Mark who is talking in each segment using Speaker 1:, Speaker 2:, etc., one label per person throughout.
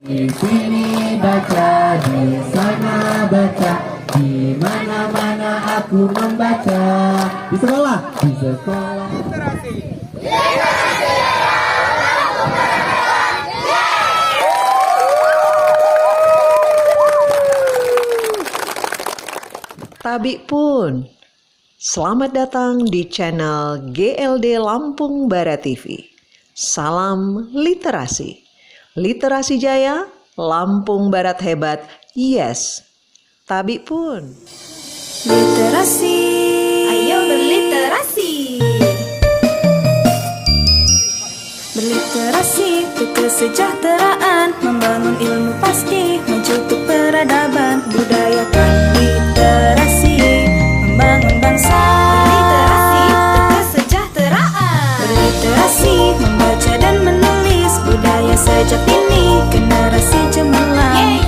Speaker 1: Di sini baca, di sana baca, di mana-mana aku membaca. Di sekolah, di sekolah.
Speaker 2: Tabi pun, selamat datang di channel GLD Lampung Barat TV. Salam literasi. Literasi jaya, Lampung Barat hebat, yes. Tabi pun.
Speaker 3: Literasi, ayo berliterasi. Berliterasi untuk kesejahteraan, membangun ilmu pasti, mencetuk peradaban, budayakan literasi, membangun bangsa. Berliterasi untuk kesejahteraan. Berliterasi, membaca dan menulis, budaya sejak ini generasi cemerlang.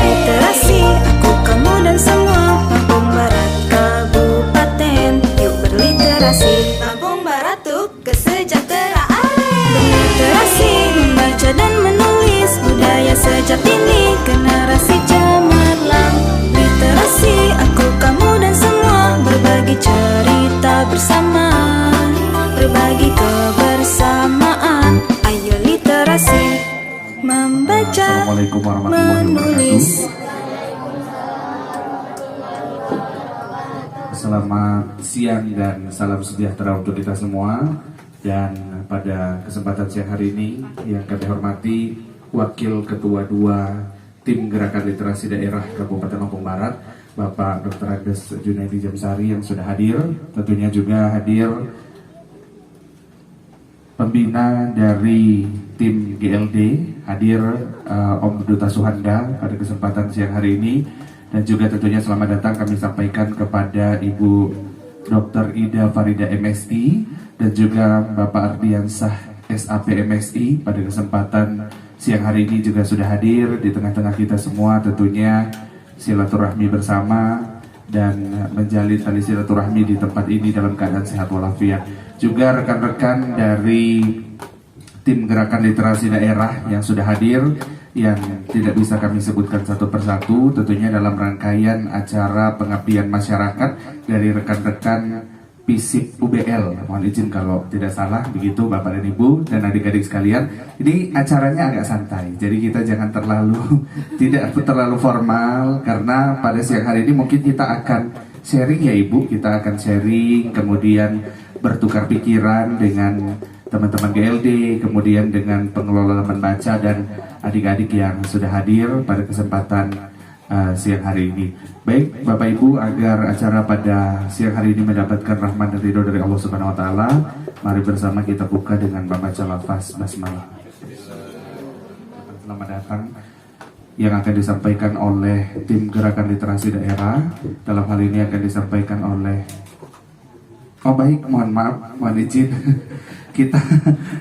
Speaker 3: Literasi, aku, kamu dan semua, Lampung Barat Kabupaten, yuk berliterasi. Lampung Barat tuh kesejahteraan. Berliterasi, membaca dan menulis, budaya sejak ini generasi cemerlang. Literasi, aku, kamu dan semua, berbagi cerita bersama, berbagi kebersamaan. Ayo literasi, membaca,
Speaker 4: Assalamualaikum warahmatullahi
Speaker 3: menulis.
Speaker 4: wabarakatuh. Selamat siang dan salam sejahtera untuk kita semua. Dan pada kesempatan siang hari ini yang kami hormati Wakil Ketua 2 Tim Gerakan Literasi Daerah Kabupaten Lampung Barat, Bapak Dr. Andes Junaidi Jamsari yang sudah hadir. Tentunya juga hadir pembina dari tim GLD, hadir Om Duta Suhanda pada kesempatan siang hari ini. Dan juga tentunya selamat datang kami sampaikan kepada Ibu Dr. Ida Farida MSI dan juga Bapak Ardiansah SAP MSI pada kesempatan siang hari ini juga sudah hadir di tengah-tengah kita semua, tentunya silaturahmi bersama dan menjalin tali silaturahmi di tempat ini dalam keadaan sehat walafiat. Juga rekan-rekan dari tim gerakan literasi daerah yang sudah hadir, yang tidak bisa kami sebutkan satu persatu, tentunya dalam rangkaian acara pengabdian masyarakat dari rekan-rekan PISIP UBL. Mohon izin kalau tidak salah, begitu Bapak dan Ibu dan adik-adik sekalian. Ini acaranya agak santai, jadi kita jangan tidak terlalu formal, karena pada siang hari ini mungkin kita akan sharing ya Ibu, kita akan sharing, kemudian bertukar pikiran dengan teman-teman GLD, kemudian dengan pengelola membaca dan adik-adik yang sudah hadir pada kesempatan siang hari ini. Baik Bapak Ibu, agar acara pada siang hari ini mendapatkan rahmat dan ridho dari Allah Subhanahu Wa Taala, mari bersama kita buka dengan membaca lafaz basmalah. Selamat datang yang akan disampaikan oleh tim gerakan literasi daerah. Dalam hal ini akan disampaikan oleh mohon maaf, mohon izin. Kita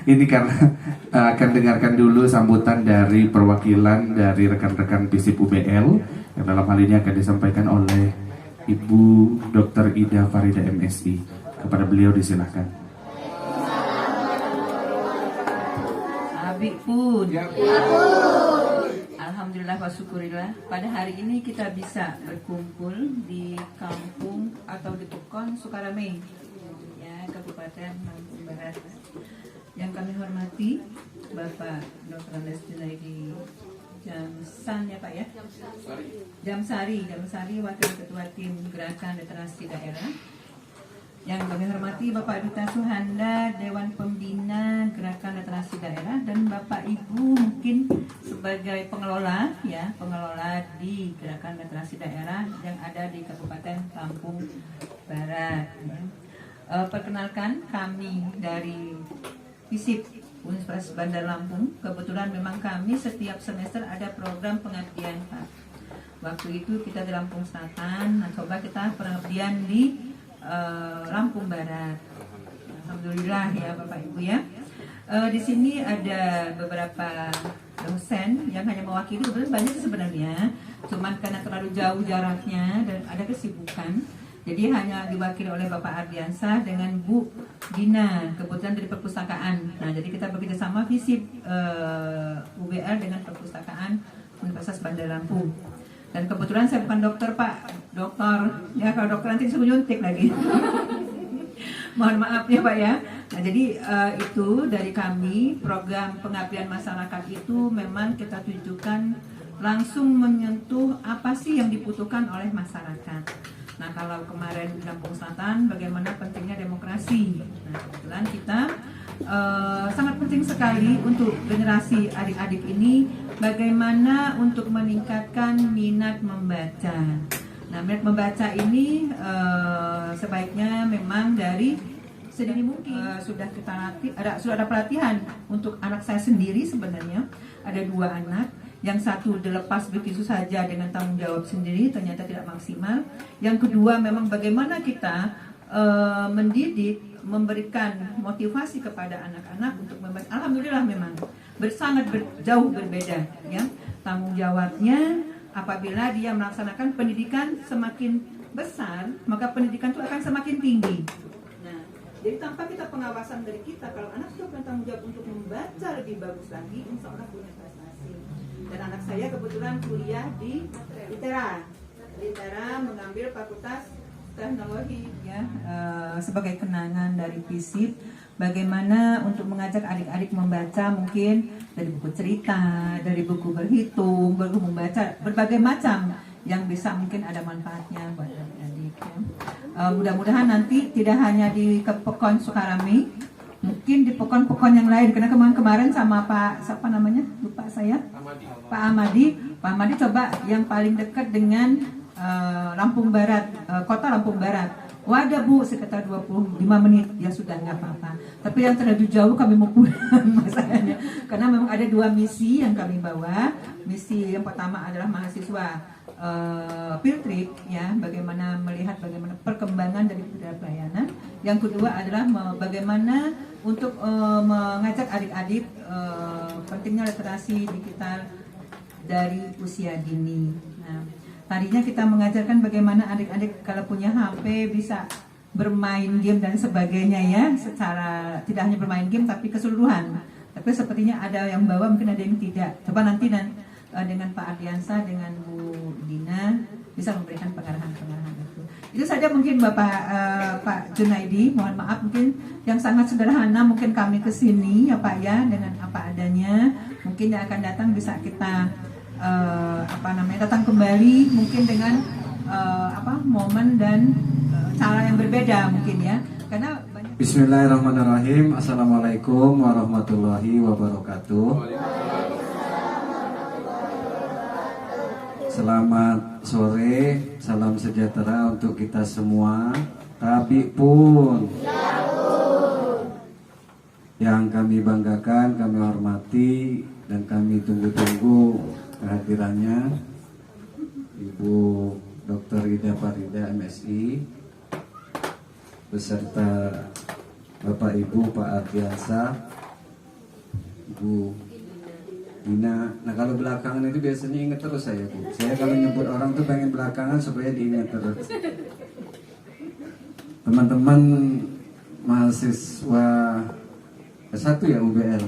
Speaker 4: ini karena akan dengarkan dulu sambutan dari perwakilan dari rekan-rekan PISIP UBL yang dalam hal ini akan disampaikan oleh Ibu Dr. Ida Farida MSI. Kepada beliau disilahkan.
Speaker 5: Abi pun. Alhamdulillah wa syukurillah, pada hari ini kita bisa berkumpul di kampung atau di Pekon Sukaramei, ya, Kabupaten Lampung Barat. Yang kami hormati Bapak Dr. Andes Junaidi Jamsan, ya Pak ya, Jamsari, Wakil Ketua Tim Gerakan Literasi Daerah. Yang kami hormati Bapak Duta Suhanda, Dewan Pembina Gerakan Literasi Daerah, dan Bapak Ibu mungkin sebagai pengelola, ya, pengelola di Gerakan Literasi Daerah yang ada di Kabupaten Lampung Barat. Ya. Perkenalkan, kami dari PISIP Universitas Bandar Lampung. Kebetulan memang kami setiap semester ada program pengabdian, Pak. Waktu itu kita di Lampung Selatan, nah coba kita pengabdian di Lampung Barat. Alhamdulillah ya Bapak Ibu ya. Di sini ada beberapa dosen yang hanya mewakili, banyak sebenarnya, cuman karena terlalu jauh jaraknya dan ada kesibukan, jadi hanya diwakili oleh Bapak Ardiansah dengan Bu Dina, kebetulan dari perpustakaan. Nah, jadi kita bekerja sama visip UBL dengan perpustakaan Universitas Bandar Lampung. Dan kebetulan saya bukan dokter, Pak. Dokter, ya kalau dokter nanti disuruh nyuntik lagi. Mohon maaf ya Pak ya. Nah, jadi itu dari kami, program pengabdian masyarakat itu memang kita tujukan langsung menyentuh apa sih yang dibutuhkan oleh masyarakat. Nah, kalau kemarin di Lampung Selatan bagaimana pentingnya demokrasi. Nah, kebetulan kita sangat penting sekali untuk generasi adik-adik ini bagaimana untuk meningkatkan minat membaca. Nah, minat membaca ini sebaiknya memang dari sedini mungkin. Sudah kita latih, sudah ada pelatihan untuk anak saya sendiri sebenarnya. Ada 2 anak. Yang satu dilepas begitu saja dengan tanggung jawab sendiri, ternyata tidak maksimal. Yang kedua memang bagaimana kita mendidik, memberikan motivasi kepada anak-anak untuk membaca. Alhamdulillah memang sangat jauh berbeda ya tanggung jawabnya. Apabila dia melaksanakan pendidikan semakin besar, maka pendidikan itu akan semakin tinggi. Nah, jadi tanpa kita pengawasan dari kita, kalau anak sudah punya tanggung jawab untuk membaca lebih bagus lagi, insya Allah punya prestasi. Dan anak saya kebetulan kuliah di ITERA mengambil fakultas teknologi ya, sebagai kenangan dari FISIP. Bagaimana untuk mengajak adik-adik membaca, mungkin dari buku cerita, dari buku berhitung, buku membaca berbagai macam yang bisa mungkin ada manfaatnya buat adik-adik ya. Mudah-mudahan nanti tidak hanya di Pekon Sukarame, mungkin di pekon-pekon yang lain. Karena kemarin sama Pak siapa namanya, lupa saya, Pak Amadi coba yang paling dekat dengan Lampung Barat, kota Lampung Barat. Wadah Bu, sekitar 25 menit, ya sudah nggak apa-apa. Tapi yang terlalu jauh kami mau pulang masalahnya. Karena memang ada 2 misi yang kami bawa. Misi yang pertama adalah mahasiswa field trip, ya, bagaimana melihat bagaimana perkembangan dari pelayanan. Yang kedua adalah bagaimana untuk mengajak adik-adik pentingnya literasi digital dari usia dini. Nah, tadinya kita mengajarkan bagaimana adik-adik kalau punya HP bisa bermain game dan sebagainya ya, secara tidak hanya bermain game tapi keseluruhan. Tapi sepertinya ada yang bawa, mungkin ada yang tidak. Coba nanti dengan Pak Ardiansa, dengan Bu Dina bisa memberikan pengarahan-pengarahan itu. Itu saja mungkin Pak Junaidi. Mohon maaf mungkin yang sangat sederhana, mungkin kami kesini ya Pak ya dengan apa adanya. Mungkin yang akan datang bisa kita datang kembali mungkin dengan momen dan cara yang berbeda mungkin ya, karena banyak.
Speaker 6: Bismillahirrahmanirrahim. Assalamualaikum warahmatullahi wabarakatuh. Selamat sore, salam sejahtera untuk kita semua. Tapi pun yang kami banggakan, kami hormati, dan kami tunggu-tunggu kehadirannya Ibu Dr. Ida Farida MSI beserta Bapak Ibu Pak Ardiansa, Ibu Dina. Nah, kalau belakangan itu biasanya ingat terus saya Bu. Saya kalau nyebut orang tuh pengen belakangan supaya diingat terus. Teman-teman mahasiswa S1 ya UBL.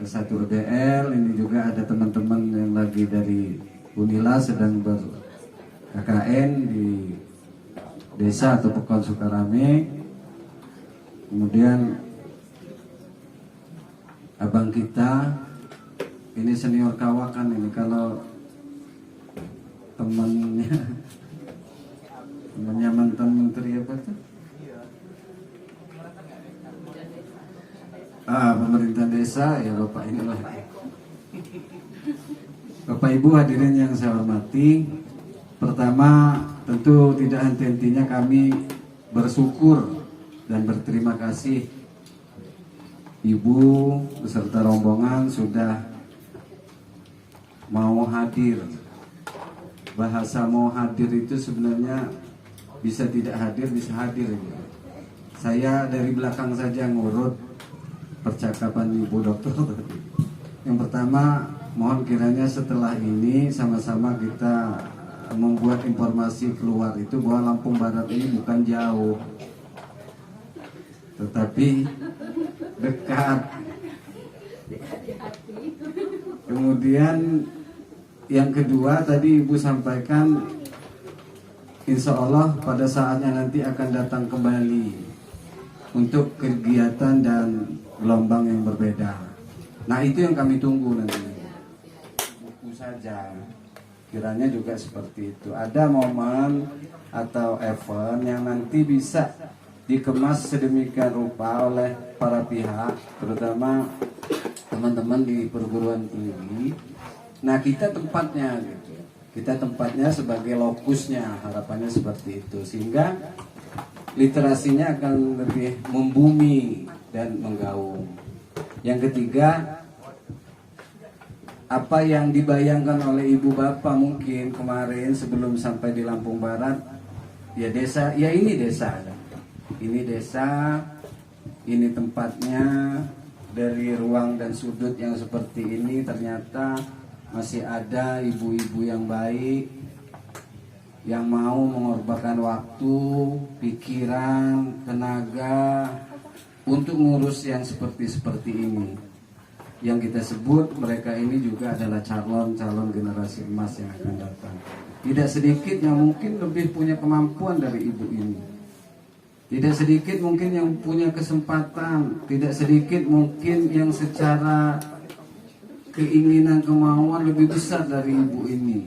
Speaker 6: S1 UBL, ini juga ada teman-teman yang lagi dari Unila sedang ber-KKN di desa atau Pekon Sukarame. Kemudian abang kita ini senior kawakan ini, kalau temannya mantan menteri apa tuh? Pemerintah desa ya Bapak inilah. Bapak Ibu hadirin yang saya hormati, pertama tentu tidak henti-hentinya kami bersyukur dan berterima kasih Ibu beserta rombongan sudah mau hadir. Bahasa mau hadir itu sebenarnya bisa tidak hadir, bisa hadir. Saya dari belakang saja ngurut percakapan Ibu Dokter. Yang pertama, mohon kiranya setelah ini sama-sama kita membuat informasi keluar itu bahwa Lampung Barat ini bukan jauh. tetapi dekat. Kemudian yang kedua tadi Ibu sampaikan, insya Allah pada saatnya nanti akan datang kembali untuk kegiatan dan gelombang yang berbeda. Nah itu yang kami tunggu nanti. Buku saja, kiranya juga seperti itu. Ada momen atau event yang nanti bisa dikemas sedemikian rupa oleh para pihak, terutama teman-teman di perguruan tinggi. Nah kita tempatnya gitu. Kita tempatnya sebagai lokusnya, harapannya seperti itu, sehingga literasinya akan lebih membumi dan menggaung. Yang ketiga, apa yang dibayangkan oleh ibu bapak mungkin kemarin sebelum sampai di Lampung Barat, ya desa, ya ini desa, ini tempatnya. Dari ruang dan sudut yang seperti ini ternyata masih ada ibu-ibu yang baik, yang mau mengorbankan waktu, pikiran, tenaga untuk ngurus yang seperti ini. Yang kita sebut mereka ini juga adalah calon-calon generasi emas yang akan datang. Tidak sedikit yang mungkin lebih punya kemampuan dari ibu ini. Tidak sedikit mungkin yang punya kesempatan, tidak sedikit mungkin yang secara keinginan kemauan lebih besar dari ibu ini,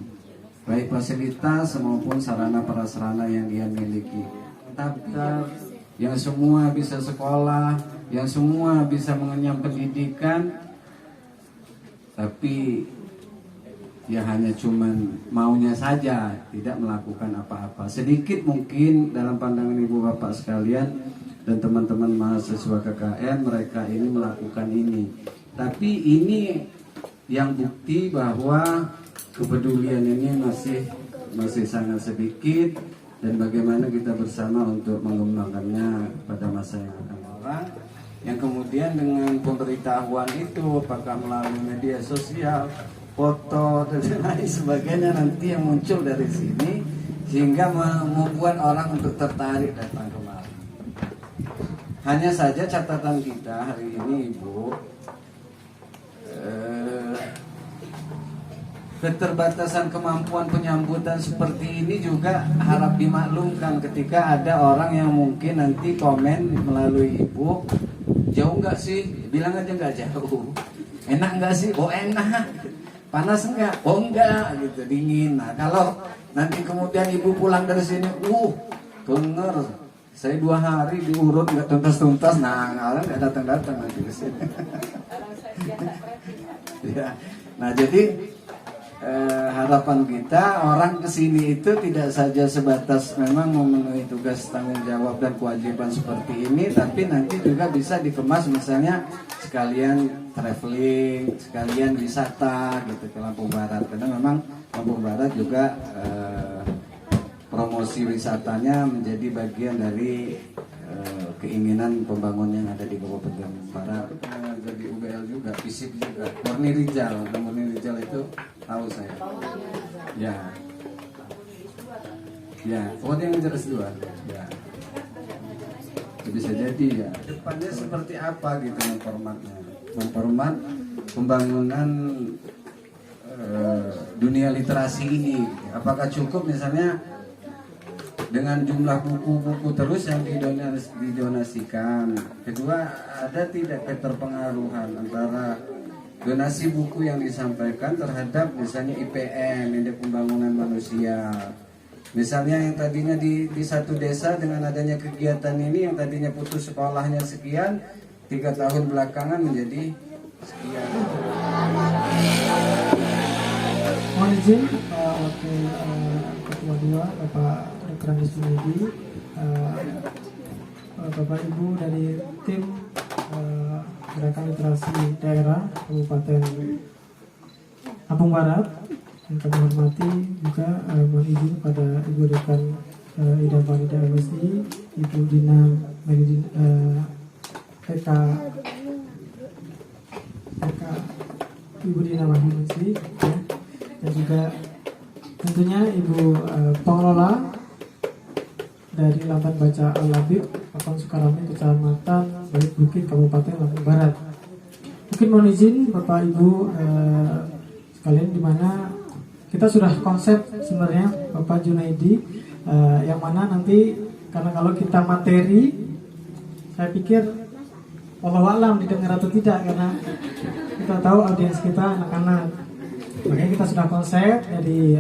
Speaker 6: baik fasilitas maupun sarana prasarana yang dia miliki. Tapi yang semua bisa sekolah, yang semua bisa mengenyam pendidikan, tapi ya hanya cuman maunya saja, tidak melakukan apa-apa. Sedikit mungkin dalam pandangan ibu bapak sekalian dan teman-teman mahasiswa KKN, mereka ini melakukan ini. Tapi ini yang bukti bahwa kepedulian ini masih sangat sedikit, dan bagaimana kita bersama untuk mengembangkannya pada masa yang akan datang. Yang kemudian dengan pemberitahuan itu, apakah melalui media sosial, foto dan lain sebagainya nanti yang muncul dari sini, sehingga membuat orang untuk tertarik datang kemari. Hanya saja catatan kita hari ini Ibu, keterbatasan kemampuan penyambutan seperti ini juga harap dimaklumkan ketika ada orang yang mungkin nanti komen melalui Ibu, jauh nggak sih? Bilang aja nggak jauh. Enak nggak sih? Oh enak. Panas enggak? Oh enggak, gitu, dingin. Nah kalau nanti kemudian ibu pulang dari sini, kenger, saya 2 hari diurut nggak tuntas-tuntas, nah orang nggak datang-datang nanti ke sini. Ya. Nah jadi harapan kita orang kesini itu tidak saja sebatas memang memenuhi tugas tanggung jawab dan kewajiban seperti ini, tapi nanti juga bisa dikemas misalnya sekalian traveling, sekalian wisata gitu ke Lampung Barat, karena memang Lampung Barat juga promosi wisatanya menjadi bagian dari keinginan pembangunan yang ada di Kabupaten Barat. Jadi UBL juga, FISIP juga, Murni Rijal itu tahu saya. Ya, oh dia ngejar S2. Ya. Bisa jadi ya. Depannya seperti apa gitu mempermat pembangunan dunia literasi ini. Apakah cukup misalnya dengan jumlah buku-buku terus yang didonasikan? Kedua, ada tidak keterpengaruhan antara donasi buku yang disampaikan terhadap misalnya IPM, Indeks Pembangunan Manusia. Misalnya yang tadinya di satu desa dengan adanya kegiatan ini yang tadinya putus sekolahnya sekian, 3 tahun belakangan menjadi sekian.
Speaker 7: Mohon izin Wakil Ketua 2 Bapak Dr. Andi Sunedi, Bapak Ibu dari tim Gerakan Literasi Daerah Kabupaten Lampung Barat, yang kami hormati juga mohon izin pada Ibu Dekan Ida Farida MSI, Ibu Dina PK Ibu Dina Mahimsi, ya, dan juga tentunya Ibu pengelola dari Lamban Baca Al-Labib, Dukun Sukarame, Kecamatan Balik Bukit, Kabupaten Lampung Barat. Mungkin mohon izin Bapak Ibu sekalian, di mana kita sudah konsep sebenarnya Bapak Junaidi, yang mana nanti karena kalau kita materi, saya pikir wallahu alam didengar atau tidak, karena kita tahu audiens kita anak-anak. Makanya kita sudah konsep dari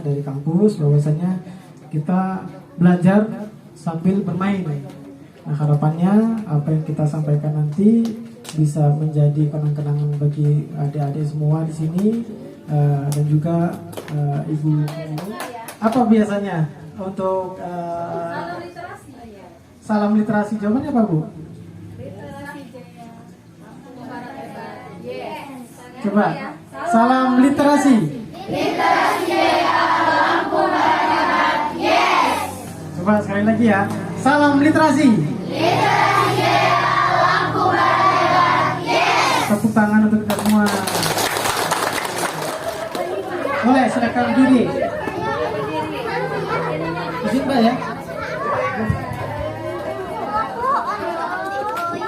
Speaker 7: dari kampus, bahwasanya kita belajar sambil bermain. Nah, harapannya apa yang kita sampaikan nanti bisa menjadi kenang-kenangan bagi adik-adik semua di sini, dan juga ibu. Apa biasanya untuk salam literasi? Jawabannya apa, Bu? Coba, salam literasi. Coba sekali lagi ya. Salam literasi. Tepuk tangan untuk kita semua. Boleh, silakan berdiri. Izin Mbak ya.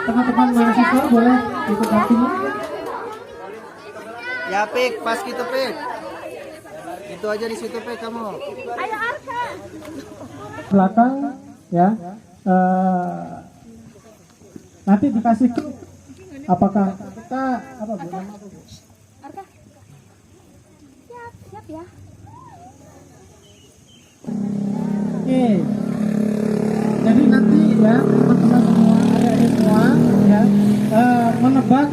Speaker 7: Teman-teman mahasiswa boleh ikut waktunya.
Speaker 8: Ya Pik, pas gitu Pik. Itu aja di situ Pik kamu.
Speaker 7: Belakang ya. Nanti dikasih klik. Apakah kita apa Bu?
Speaker 9: Arka. Siap ya.
Speaker 7: Oke. Jadi nanti ya teman-teman semua, adik-adik semua ya, menebak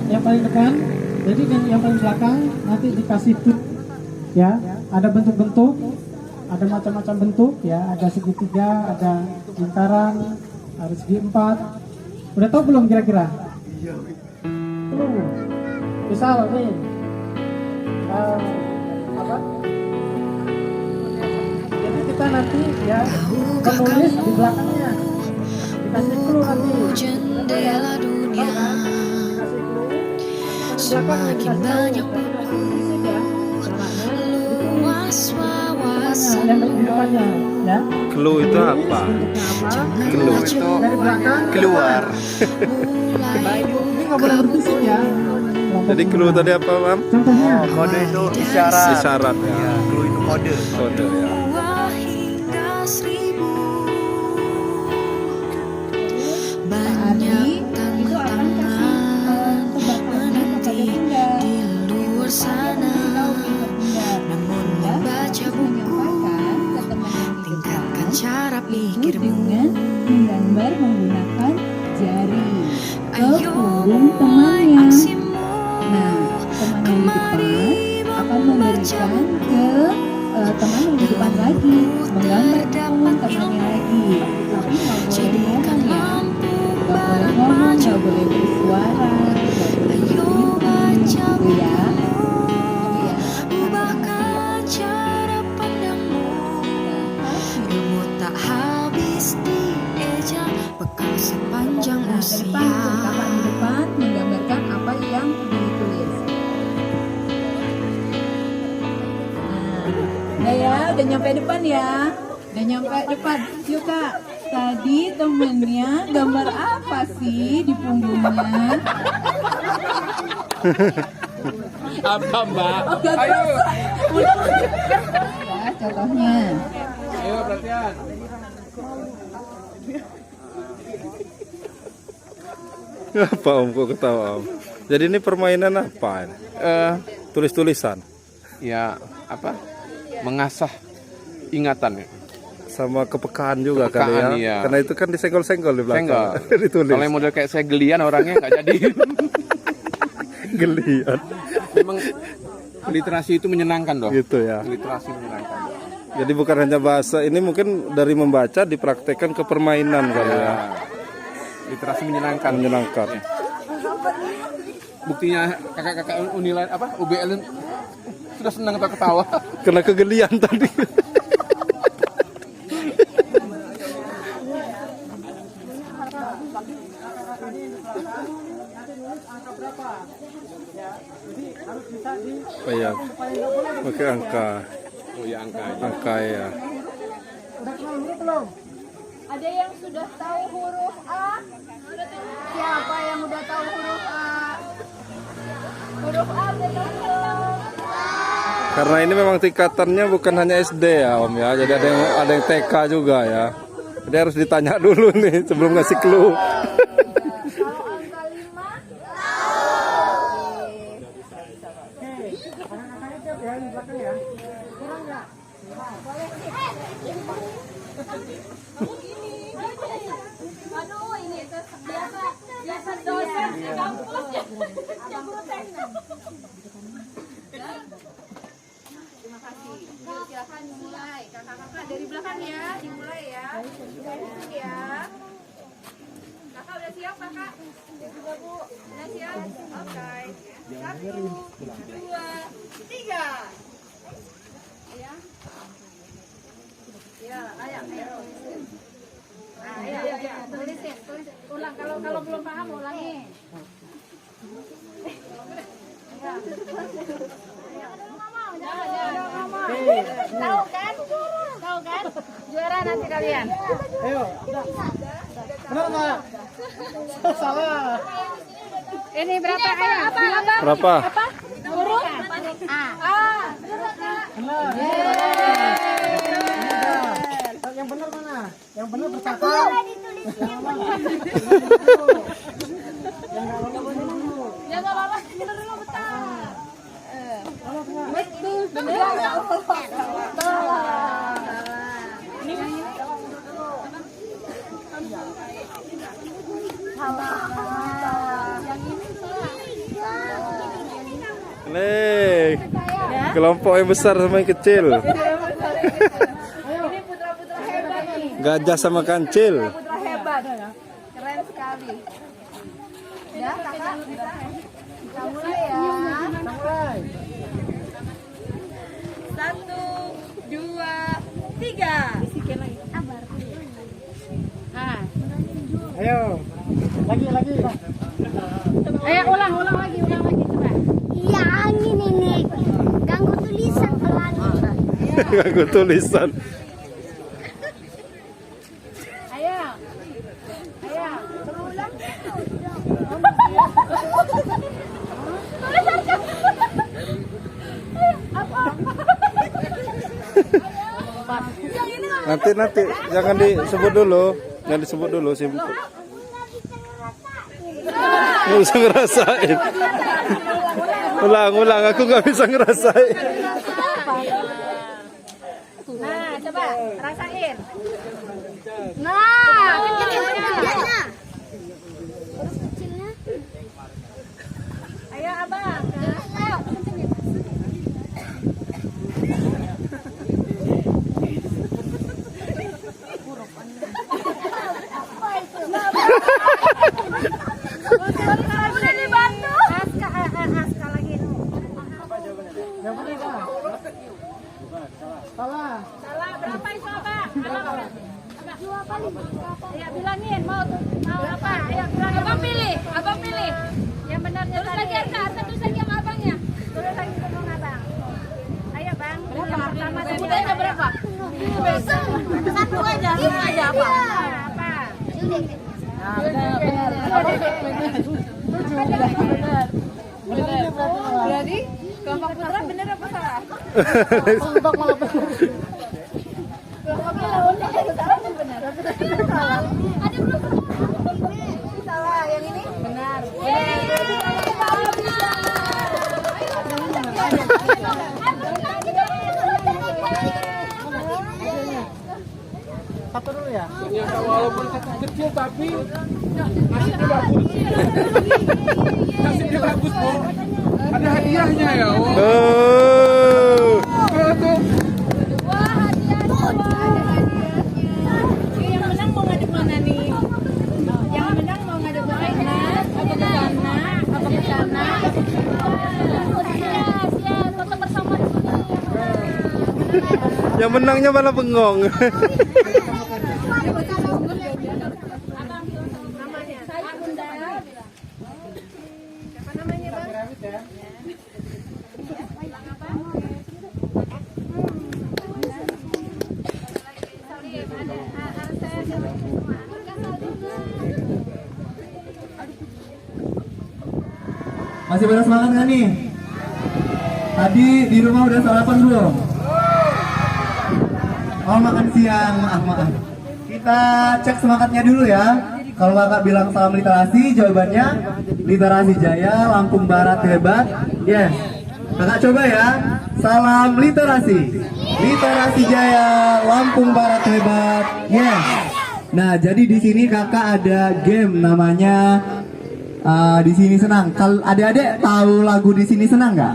Speaker 7: yang paling depan. Jadi yang paling belakang nanti dikasih tip ya. Ada bentuk-bentuk, ada macam-macam bentuk ya. Ada segitiga, ada lingkaran, ada segi empat. Udah tahu belum kira-kira? Belum. Misal nih, apa? Jadi kita nanti ya menulis di belakangnya. Dikasih clue nanti.
Speaker 10: Jendela dunia, semakin banyak buku, luas wawasan.
Speaker 7: Yang di depannya ya.
Speaker 11: Clue itu apa? Clue itu
Speaker 7: Dari belakang
Speaker 11: keluar.
Speaker 7: ini nggak boleh berbisik ya.
Speaker 11: Jadi clue tadi apa, Mam?
Speaker 7: Contohnya.
Speaker 8: Kode itu isyarat.
Speaker 11: Isyarat ya.
Speaker 8: Clue itu kode.
Speaker 11: Kode ya.
Speaker 10: Hingga 1000 banyak tantangan menanti di luar sana. Namun membaca buku tingkatkan cara pikirmu.
Speaker 5: Menggambar menggunakan jari ke
Speaker 10: Ayo
Speaker 5: punggung
Speaker 10: mulai
Speaker 5: temannya.
Speaker 10: aksimu.
Speaker 5: Nah, teman yang di depan akan memberikan ke teman yang di depan lagi, menggambar punggung temannya lagi. Tapi nggak boleh ngomong ya, nggak boleh ngomong, nggak boleh bersuara, nggak boleh berbicara gitu ya.
Speaker 10: Ubahkan cara pandangmu. Ilmu tak habis dieja, bekal sepanjang
Speaker 5: Nah, ke depan,
Speaker 10: usia.
Speaker 5: kakak di depan menggambarkan apa yang ditulis. Nah, ya, udah nyampe depan ya. Udah nyampe depan. Yuk kak, tadi temennya gambar apa sih di punggungnya?
Speaker 11: Apa, Mbak?
Speaker 5: Oh, gak kerasa. Ya, contohnya.
Speaker 11: Ayo perhatian. Apa Om kok ketawa Om? Jadi ini permainan apa? Tulis-tulisan
Speaker 12: Ya apa? Mengasah ingatan ya.
Speaker 11: sama kepekaan juga
Speaker 12: Kepekaan,
Speaker 11: kali ya.
Speaker 12: iya.
Speaker 11: Karena itu kan disenggol-senggol di belakang.
Speaker 12: Senggol.
Speaker 11: Ditulis.
Speaker 12: Kalau yang model kayak saya gelian orangnya nggak jadi.
Speaker 11: Gelian.
Speaker 12: Memang literasi itu menyenangkan dong.
Speaker 11: Gitu ya.
Speaker 12: Literasi menyenangkan.
Speaker 11: Jadi bukan hanya bahasa, ini mungkin dari membaca dipraktekkan ke permainan kali ya.
Speaker 12: Literasi menyenangkan.
Speaker 11: Menyenangkan.
Speaker 12: Buktinya kakak-kakak Unilad apa UBL sudah senang atau ketawa.
Speaker 11: Kena kegelian tadi. Oh ya, pakai angka.
Speaker 12: Oh ya angka.
Speaker 11: Angka ya.
Speaker 7: Udah kenal huruf belum?
Speaker 3: Ada yang sudah tahu huruf A? Siapa yang udah tahu huruf A? Huruf A udah tahu belum?
Speaker 11: Karena ini memang tingkatannya bukan hanya SD ya Om ya, jadi ada yang TK juga ya. Jadi harus ditanya dulu nih sebelum ngasih clue.
Speaker 3: Kalau angka 5? Aduh, ini biasa dosen di kampus ya. Terima kasih. Silakan dimulai. Kakak-kakak dari belakang ya, dimulai ya. Ya. Kakak udah siap, Kakak? Juga, Bu. Udah siap? Oke. 1, 2, 3. Ya. Ya, ayo. Ayo. Tulisin. Ulang. Kalau belum paham, ulangi. Ya. Jangan ngomong. Tahu kan? Juara nanti kalian.
Speaker 7: Ayo. Benar nggak? Salah.
Speaker 3: Ini berapa? Apa?
Speaker 11: Berapa?
Speaker 3: Huruf A.
Speaker 7: Benar. Yang benar mana? Yang benar berkata.
Speaker 3: Ya nggak apa-apa. Bener dulu betul. Betul.
Speaker 11: Nih, kelompok yang besar sama yang kecil.
Speaker 3: Ini putra-putra hebat nih.
Speaker 11: Gajah sama kancil.
Speaker 3: Putra hebat. Keren sekali. Ya, Kakak. Kita mulai ya.
Speaker 7: Mulai.
Speaker 3: 1, 2, 3.
Speaker 7: Ayo. Lagi.
Speaker 3: Ayo ulang lagi coba.
Speaker 10: Yang ini nih, ganggu tulisan pelan.
Speaker 11: Ganggu tulisan.
Speaker 3: Ayo. Coba ulang.
Speaker 11: Nanti jangan disebut dulu, simpel. Nggak bisa ngerasain. Ulang, aku nggak bisa ngerasain.
Speaker 3: Nah, coba rasain.
Speaker 10: Nah, kecilnya.
Speaker 3: Ayo, Abang. Udah dibantu. Aska lagi.
Speaker 7: Yang benar nggak? Salah.
Speaker 3: Berapa itu, Abang? Dua kali. Ya bilangin mau apa? Ayo bilang. Abang pilih. Yang benarnya terus lagi terus lagi sama abangnya. Terus lagi sama abang. Ayo, Bang. Yang pertama sebut aja berapa?
Speaker 10: Satu aja.
Speaker 3: Apa? Berarti kelompok putra bener apa salah?
Speaker 7: Kelompok malah benar.
Speaker 3: Kelompoknya lawannya salah dan benar. Ada belum? Salah, yang ini benar.
Speaker 7: Satu dulu ya.
Speaker 12: Ternyata walaupun kecil tapi nasibnya bagus. Nasibnya bagus, Bu. Ada hadiahnya ya.
Speaker 11: Oh.
Speaker 12: Tuh.
Speaker 3: Wah, hadiah. Yang menang mau ngadep mana nih? Yang menang mau ngadep mana? Apa ke sana? Siap, foto bersama.
Speaker 11: Yang menangnya malah bengong.
Speaker 1: Masih pada semangat nggak nih? Tadi di rumah udah sarapan belum? Oh, makan siang, maaf. Kita cek semangatnya dulu ya. Kalau kakak bilang salam literasi, jawabannya literasi jaya, Lampung Barat hebat. Yes. Kakak coba ya. Salam literasi. Literasi jaya, Lampung Barat hebat. Yes. Nah, jadi di sini kakak ada game namanya Di Sini Senang. Kalau adik-adik tahu lagu Di Sini Senang nggak?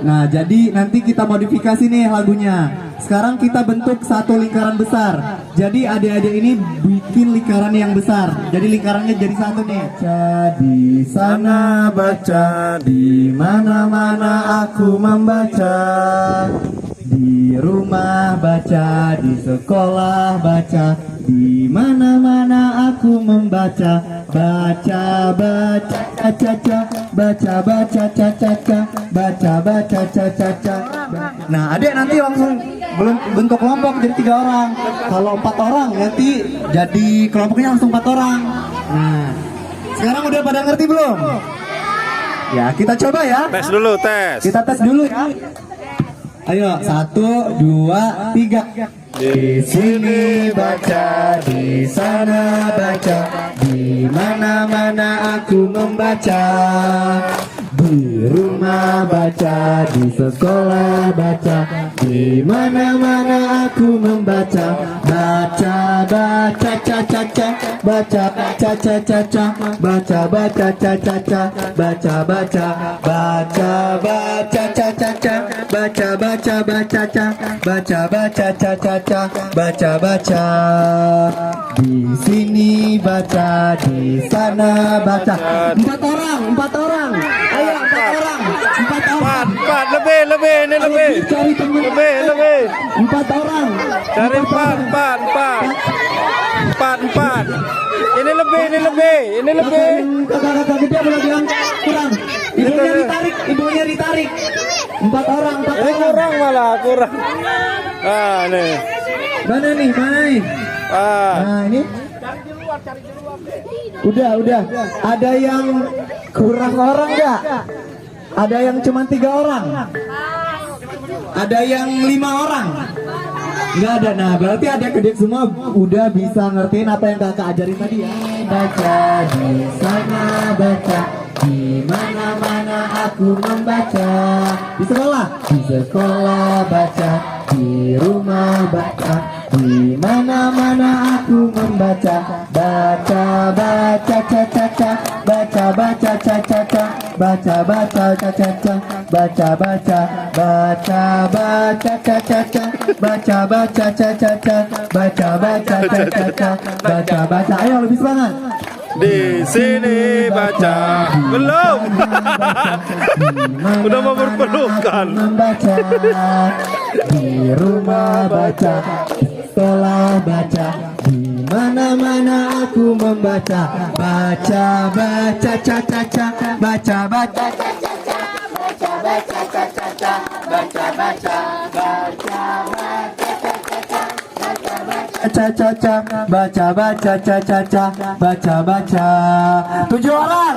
Speaker 1: Nah, jadi nanti kita modifikasi nih lagunya. Sekarang kita bentuk satu lingkaran besar. Jadi adik-adik ini bikin lingkaran yang besar. Jadi lingkarannya jadi satu nih. Baca di sana, baca di mana-mana aku membaca. Di rumah baca, di sekolah baca, di mana-mana aku membaca. Baca, baca, caca, baca, baca, caca, baca, baca, caca. Nah, adik nanti langsung belum bentuk kelompok jadi 3 orang. Kalau 4 orang nanti jadi kelompoknya langsung 4 orang. Nah, sekarang udah pada ngerti belum? Ya, kita coba ya.
Speaker 11: Tes dulu, tes.
Speaker 1: Kita tes dulu ya. Ayo, 1, 2, 3. Di sini baca, di sana baca, di mana-mana aku membaca. Di rumah baca, di sekolah baca, di mana-mana aku membaca. Baca, baca, caca, baca, baca, caca, baca, baca, caca, baca, baca, baca, baca, caca, baca, baca, baca, baca, baca, caca, baca, baca. Di sini baca, di sana baca. 4 orang, 4 orang. Ayo 4 orang, 4 orang.
Speaker 11: 4 lebih, ini lebih.
Speaker 1: Cari teman.
Speaker 11: Lebih.
Speaker 1: 4 orang.
Speaker 11: Cari 4. Ini lebih.
Speaker 1: Kakak-kakak gede boleh bilang kurang. Ibunya ditarik. 4 orang, 4
Speaker 11: Ini
Speaker 1: orang.
Speaker 11: kurang. Ah, nih.
Speaker 1: Mana nih? Nah, ini. Udah. Ada yang kurang orang nggak? Ada yang cuma 3 orang? Ada yang 5 orang? Nggak ada. Nah, berarti adik-adik semua udah bisa ngertiin apa yang kakak ajarin tadi ya. Baca di sana baca, di mana-mana aku membaca. Di sekolah baca, di rumah baca, di mana-mana aku membaca. Baca, baca, caca, baca, baca, caca, baca, baca, caca, baca, baca, baca, baca, caca, baca, baca, caca, baca, baca, caca, baca, baca. Ayo lebih semangat.
Speaker 11: Di sini baca. Belum. Udah mau berpelukan.
Speaker 1: Membaca. Di rumah baca, di sekolah baca, di mana-mana aku membaca. Baca, baca, caca, baca, baca, caca, baca, baca, caca, baca, baca, baca, caca, baca, baca, caca, baca. 7 orang.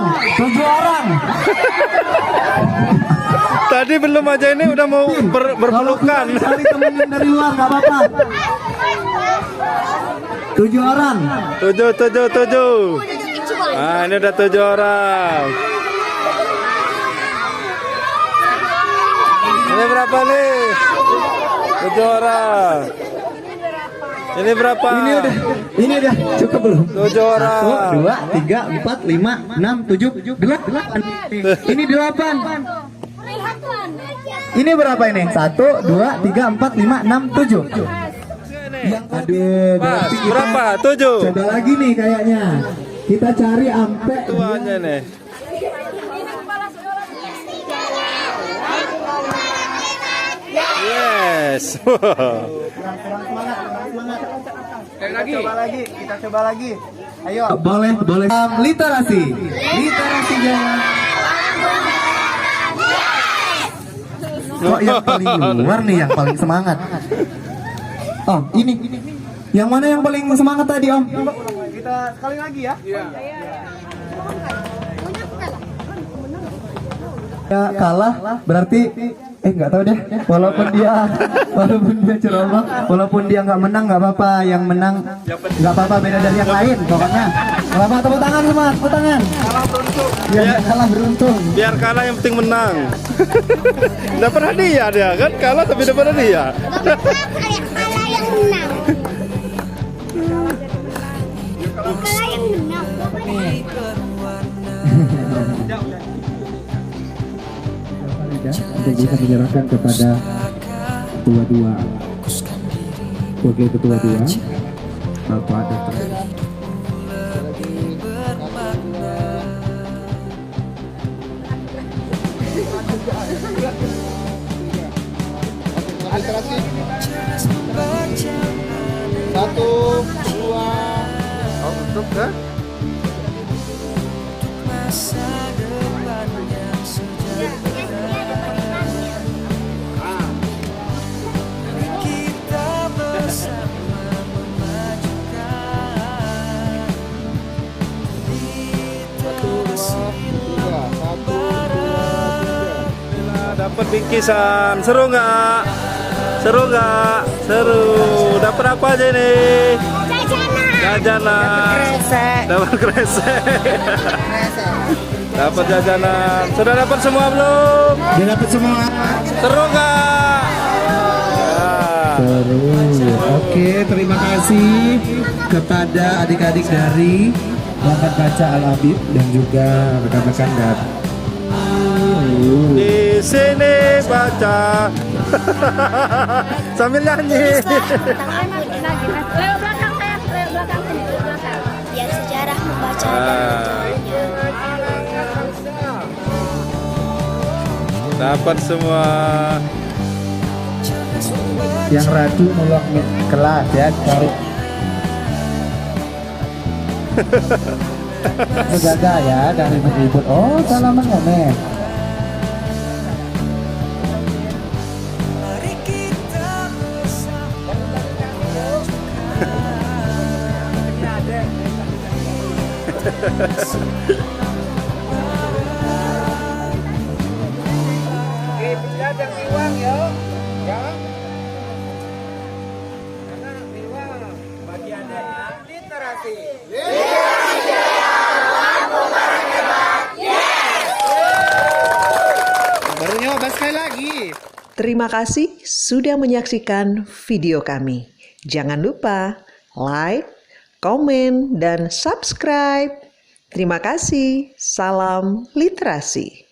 Speaker 11: Tadi belum aja ini udah mau berpelukan.
Speaker 1: Cari temen yang dari luar nggak apa-apa. 7 orang.
Speaker 11: 7. Ah, ini udah 7 orang. Ini berapa nih? 7 orang. Ini berapa?
Speaker 1: Ini udah cukup belum?
Speaker 11: 7 orang.
Speaker 1: 1, 2, 3, 4, 5, 6, 7, 8. Ini 8. Ini berapa ini? 1, 2, 3, 4, 5, 6, 7. Aduh, berarti kita
Speaker 11: Berapa? 7.
Speaker 1: coba lagi nih kayaknya. Kita cari ampe
Speaker 11: Itu aja nih. Yes.
Speaker 8: Kita coba lagi. Ayo.
Speaker 1: boleh. Literasi jaya. Kok yang paling luar nih yang paling semangat? Oh, ini. Yang mana yang paling semangat tadi, Om?
Speaker 8: Kita sekali lagi ya.
Speaker 1: Ya kalah berarti nggak tahu deh. Walaupun dia ceroboh, walaupun dia nggak menang nggak apa-apa. Yang menang nggak apa-apa, beda dari yang lain pokoknya. Nggak apa-apa, tepuk tangan semua, tepuk tangan. Kalah beruntung.
Speaker 11: Biar kalah yang penting menang. Dapat hadiah dia kan, kalah tapi dapat hadiah.
Speaker 10: Kalah yang menang. Kalah yang menang.
Speaker 4: Untuk bisa menyerahkan kepada ketua-dua wakil ketua-dua Bapak Dr.
Speaker 8: Literasi. 1, 2. Oh, untuk ke?
Speaker 11: Dapat bingkisan, seru nggak? Seru nggak? Seru. Dapat apa aja nih? Jajanan. Dapat kresek. Dapat jajanan. Sudah dapat semua belum?
Speaker 1: Dia dapat semua.
Speaker 11: Seru nggak?
Speaker 1: Seru. Oke, terima kasih kepada adik-adik dari Lambat Baca Al-Habib dan juga rekan-rekan dari
Speaker 11: Di sini baca sambil nyanyi.
Speaker 3: Lewat belakang saya, lewat belakang sini, lewat belakang.
Speaker 10: Biar sejarah membaca dan
Speaker 11: Dapat semua.
Speaker 1: yang ragu mulok kelas ya, taruh menjaga ya, dan ribut-ribut. Oh, salaman ngomel.
Speaker 8: Baru nyoba sekali lagi.
Speaker 2: Terima kasih sudah menyaksikan video kami. Jangan lupa like, komen, dan subscribe. Terima kasih. Salam literasi.